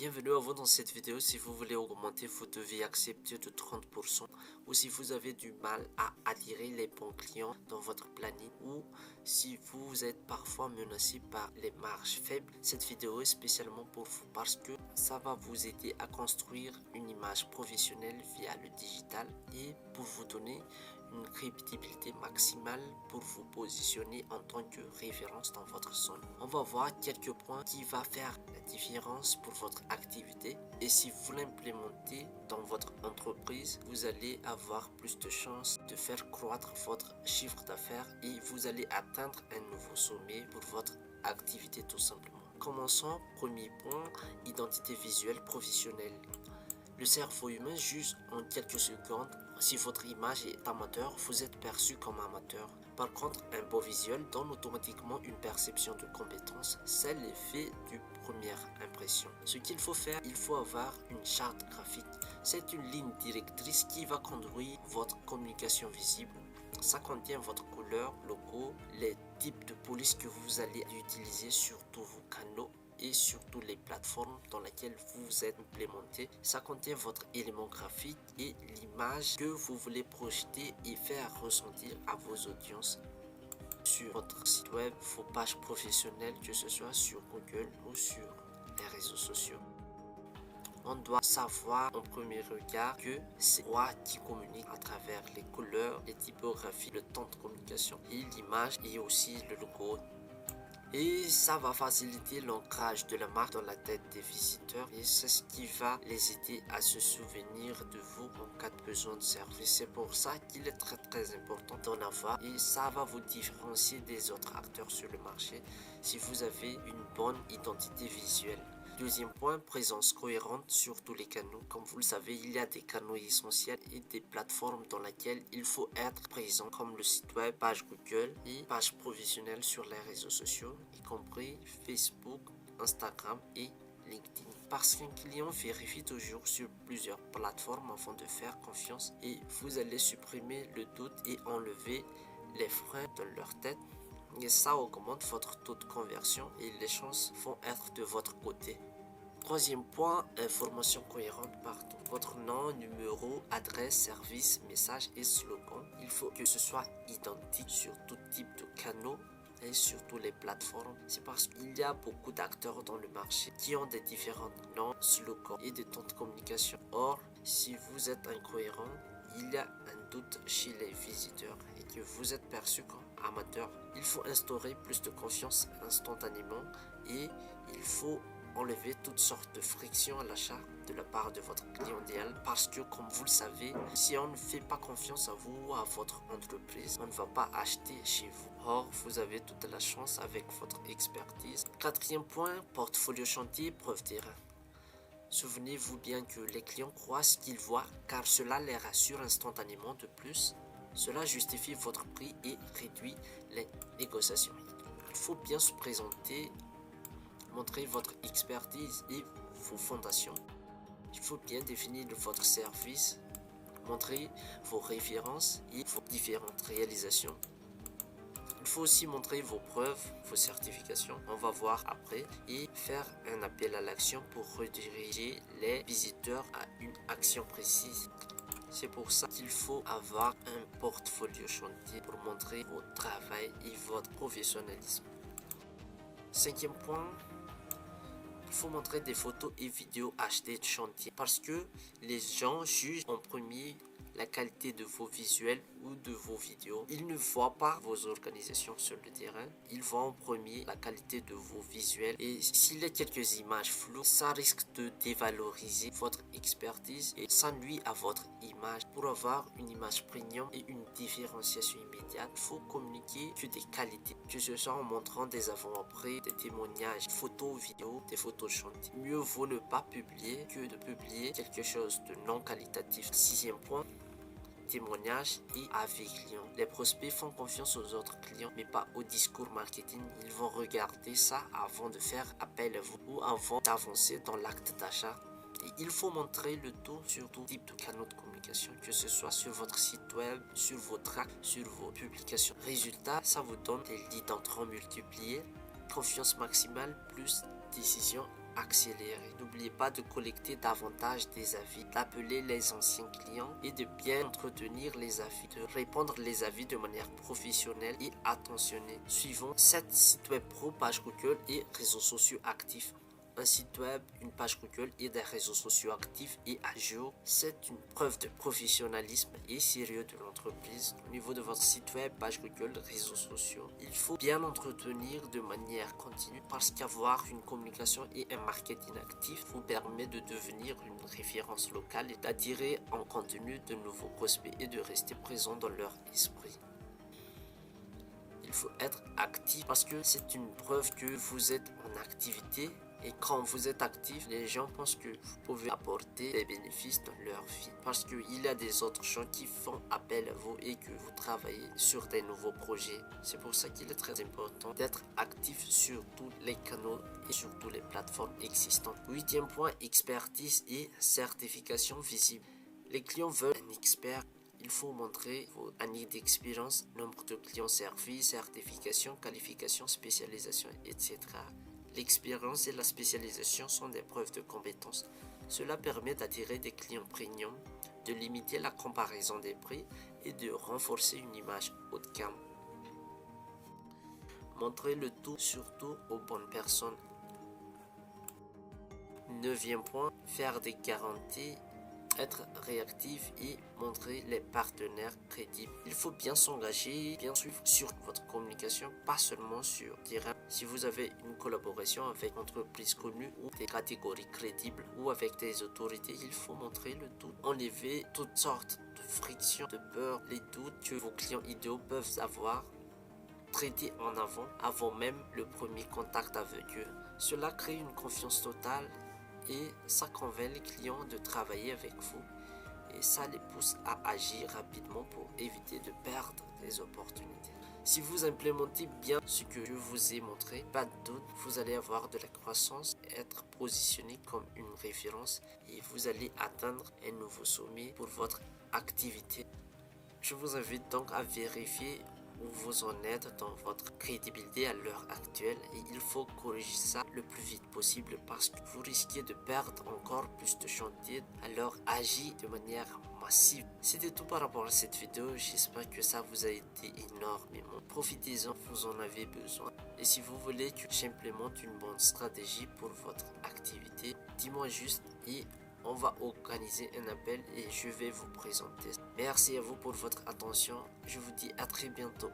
Bienvenue à vous dans cette vidéo. Si vous voulez augmenter vos devis acceptés de 30% ou si vous avez du mal à attirer les bons clients dans votre planning ou si vous êtes parfois menacé par les marges faibles, cette vidéo est spécialement pour vous parce que ça va vous aider à construire une image professionnelle via le digital et pour vous donner une crédibilité maximale pour vous positionner en tant que référence dans votre zone. On va voir quelques points qui vont faire la différence pour votre activité et si vous l'implémentez dans votre entreprise, vous allez avoir plus de chances de faire croître votre chiffre d'affaires et vous allez atteindre un nouveau sommet pour votre activité tout simplement. Commençons. Premier point, identité visuelle professionnelle. Le cerveau humain juge en quelques secondes si votre image est amateur, vous êtes perçu comme amateur. Par contre, un beau visuel donne automatiquement une perception de compétence. C'est l'effet de première impression. Ce qu'il faut faire, il faut avoir une charte graphique. C'est une ligne directrice qui va conduire votre communication visible. Ça contient votre couleur, logo, les types de police que vous allez utiliser sur tous vos canaux et sur toutes les plateformes dans lesquelles vous êtes implémenté. Ça contient votre élément graphique et l'image que vous voulez projeter et faire ressentir à vos audiences sur votre site web, vos pages professionnelles, que ce soit sur Google ou sur les réseaux sociaux. On doit savoir en premier regard que c'est moi qui communique à travers les couleurs, les typographies, le temps de communication et l'image et aussi le logo. Et ça va faciliter l'ancrage de la marque dans la tête des visiteurs et c'est ce qui va les aider à se souvenir de vous en cas de besoin de service. C'est pour ça qu'il est très important d'en avoir et ça va vous différencier des autres acteurs sur le marché si vous avez une bonne identité visuelle. Deuxième point, présence cohérente sur tous les canaux. Comme vous le savez, il y a des canaux essentiels et des plateformes dans lesquelles il faut être présent, comme le site web, page Google et page professionnelle sur les réseaux sociaux, y compris Facebook, Instagram et LinkedIn. Parce qu'un client vérifie toujours sur plusieurs plateformes avant de faire confiance et vous allez supprimer le doute et enlever les freins dans leur tête. Et ça augmente votre taux de conversion et les chances vont être de votre côté. Troisième point, information cohérente partout. Votre nom, numéro, adresse, service, message et slogan. Il faut que ce soit identique sur tout type de canaux et sur toutes les plateformes. C'est parce qu'il y a beaucoup d'acteurs dans le marché qui ont des différents noms, slogans et des temps de communication. Or, si vous êtes incohérent, il y a un doute chez les visiteurs et que vous êtes perçu comme amateur. Il faut instaurer plus de confiance instantanément et il faut enlever toutes sortes de frictions à l'achat de la part de votre client idéal parce que comme vous le savez, si on ne fait pas confiance à vous ou à votre entreprise, on ne va pas acheter chez vous. Or, vous avez toute la chance avec votre expertise. Quatrième point, portfolio chantier, preuve terrain. Souvenez-vous bien que les clients croient ce qu'ils voient car cela les rassure instantanément. De plus, cela justifie votre prix et réduit les négociations. Il faut bien se présenter, montrer votre expertise et vos fondations. Il faut bien définir votre service, montrer vos références et vos différentes réalisations. Il faut aussi montrer vos preuves, vos certifications, on va voir après, et faire un appel à l'action pour rediriger les visiteurs à une action précise. C'est pour ça qu'il faut avoir un portfolio chantier pour montrer votre travail et votre professionnalisme. Cinquième point, il faut montrer des photos et vidéos achetées de chantier parce que les gens jugent en premier la qualité de vos visuels ou de vos vidéos. Ils ne voient pas vos organisations sur le terrain, ils voient en premier la qualité de vos visuels et s'il y a quelques images floues, ça risque de dévaloriser votre expertise et ça nuit à votre image. Pour avoir une image premium et une différenciation immédiate, il faut communiquer que des qualités, que ce soit en montrant des avant-après, des témoignages, photos, vidéos, des photos de chantier. Mieux vaut ne pas publier que de publier quelque chose de non qualitatif. Sixième point, témoignages et avis clients. Les prospects font confiance aux autres clients mais pas au discours marketing. Ils vont regarder ça avant de faire appel à vous ou avant d'avancer dans l'acte d'achat. Et il faut montrer le tout sur tout type de canaux de communication, que ce soit sur votre site web, sur vos tracts, sur vos publications. Résultat, ça vous donne des leads entrants multipliés, confiance maximale plus décision accélérer. N'oubliez pas de collecter davantage des avis, d'appeler les anciens clients et de bien entretenir les avis, de répondre les avis de manière professionnelle et attentionnée. Suivons 7 sites web pro, page Google et réseaux sociaux actifs. Un site web, une page Google et des réseaux sociaux actifs et à jour, c'est une preuve de professionnalisme et sérieux de l'entreprise. Au niveau de votre site web, page Google, réseaux sociaux, il faut bien entretenir de manière continue parce qu'avoir une communication et un marketing actif vous permet de devenir une référence locale et d'attirer en contenu de nouveaux prospects et de rester présent dans leur esprit. Il faut être actif parce que c'est une preuve que vous êtes en activité. Et quand vous êtes actif, les gens pensent que vous pouvez apporter des bénéfices dans leur vie. Parce qu'il y a des autres gens qui font appel à vous et que vous travaillez sur des nouveaux projets. C'est pour ça qu'il est très important d'être actif sur tous les canaux et sur toutes les plateformes existantes. 8e point, expertise et certification visible. Les clients veulent un expert. Il faut montrer vos années d'expérience, nombre de clients servis, certification, qualification, spécialisation, etc. L'expérience et la spécialisation sont des preuves de compétences. Cela permet d'attirer des clients premium, de limiter la comparaison des prix et de renforcer une image haut de gamme. Montrez le tout surtout aux bonnes personnes. 9e point, faire des garanties, être réactif et montrer les partenaires crédibles. Il faut bien s'engager, bien suivre sur votre communication, pas seulement sur terrain. Si vous avez une collaboration avec une entreprise connue ou des catégories crédibles ou avec des autorités, il faut montrer le tout. Enlever toutes sortes de frictions, de peurs, les doutes que vos clients idéaux peuvent avoir. Traiter en avant même le premier contact avec eux. Cela crée une confiance totale et ça convainc les clients de travailler avec vous et ça les pousse à agir rapidement pour éviter de perdre des opportunités. Si vous implémentez bien ce que je vous ai montré, pas de doute, vous allez avoir de la croissance, être positionné comme une référence et vous allez atteindre un nouveau sommet pour votre activité. Je vous invite donc à vérifier où vous en êtes dans votre crédibilité à l'heure actuelle et il faut corriger ça le plus vite possible parce que vous risquez de perdre encore plus de chantiers, alors agissez de manière massive. C'était tout par rapport à cette vidéo, j'espère que ça vous a aidé énormément. Profitez-en, vous en avez besoin. Et si vous voulez que j'implémente une bonne stratégie pour votre activité, dis-moi juste et on va organiser un appel et je vais vous présenter. Merci à vous pour votre attention. Je vous dis à très bientôt.